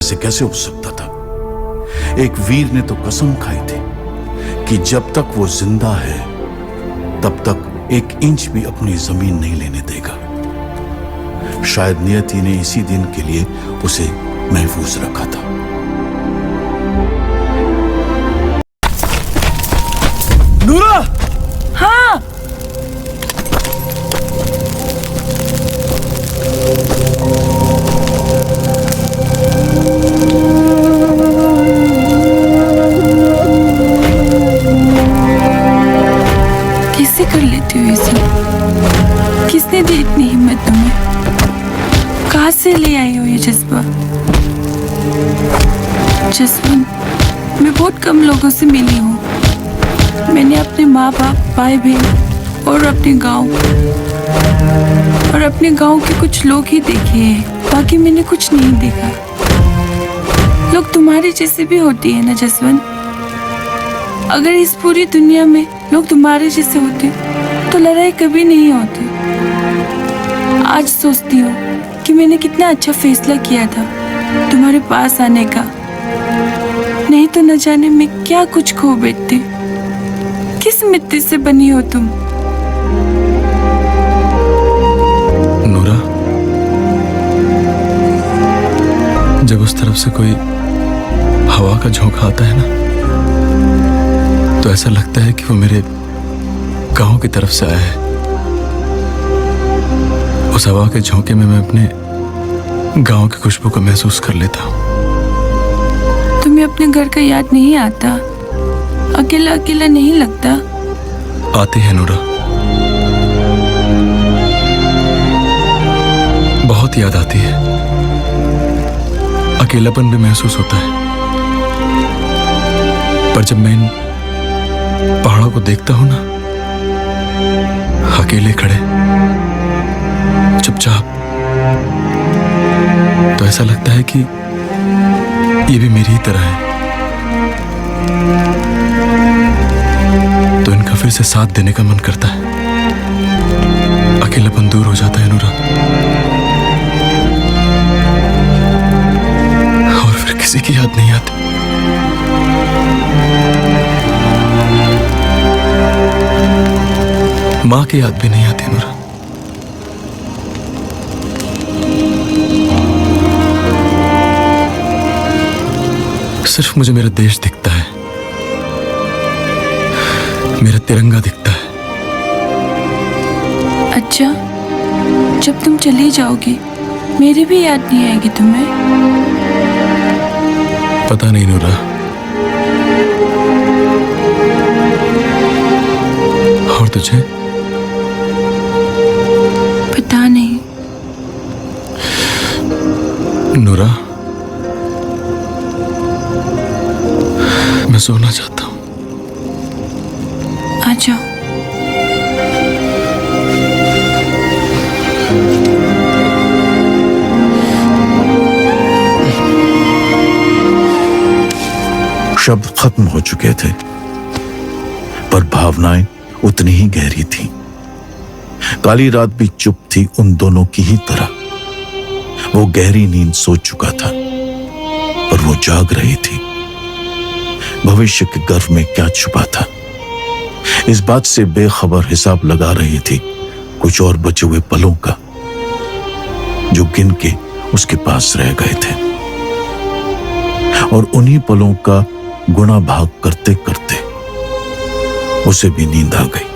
से कैसे उठ सकता था? एक वीर ने तो कसम खाई थी कि जब तक वो जिंदा है तब तक 1 इंच भी अपनी जमीन नहीं लेने देगा। शायद नियति ने इसी दिन के लिए उसे महफूज रखा था। नूरा! हाँ। कैसे कर लेती हो ये सब? किसने दी इतनी हिम्मत तुम्हें? कहाँ से ले आई हो ये जज्बा? जसवंत, मैं बहुत कम लोगों से मिली हूँ। मैंने अपने माँ बाप, भाई बहन और अपने गांव के कुछ लोग ही देखे हैं, बाकी मैंने कुछ नहीं देखा। लोग तुम्हारे जैसे भी होती है ना जसवंत? अगर इस पूरी दुनिया में लोग तुम्हारे जैसे होते तो लड़ाई कभी नहीं होती। आज सोचती हूँ कि मैंने कितना अच्छा फैसला किया था तुम्हारे पास आने का, नहीं तो न जाने मैं क्या कुछ खो बैठती। किस मिट्टी से बनी हो तुम? नूरा, जब उस तरफ से कोई हवा का झोंका आता है ना, तो ऐसा लगता है कि वो मेरे गांव की तरफ से आया है। उस हवा के झोंके में मैं अपने गांव की खुशबू को महसूस कर लेता हूँ। तुम्हें अपने घर का याद नहीं आता? अकेला अकेला नहीं लगता? आती है नूरा, बहुत याद आती है। अकेलापन भी महसूस होता है, पर जब मैं इन पहाड़ों को देखता हूं ना, अकेले खड़े चुपचाप, तो ऐसा लगता है कि ये भी मेरी ही तरह है। तो इनका फिर से साथ देने का मन करता है। अकेलापन दूर हो जाता है नूरा, और फिर किसी की याद नहीं आती। माँ की याद भी नहीं आती नूरा। सिर्फ मुझे मेरा देश दिखता है, मेरा तिरंगा दिखता है। अच्छा, जब तुम चली जाओगी मेरी भी याद नहीं आएगी तुम्हें? पता नहीं नूरा, और तुझे? पता नहीं। नूरा, मैं सोना चाहता हूँ। आ जाओ। शब्द खत्म हो चुके थे, पर भावनाएं उतनी ही गहरी थीं। काली रात भी चुप थी उन दोनों की ही तरह। वो गहरी नींद सो चुका था, पर वो जाग रही थी। भविष्य के गर्भ में क्या छुपा था, इस बात से बेखबर हिसाब लगा रही थी कुछ और बचे हुए पलों का, जो गिन के उसके पास रह गए थे। और उन्हीं पलों का गुणा भाग करते करते उसे भी नींद आ गई।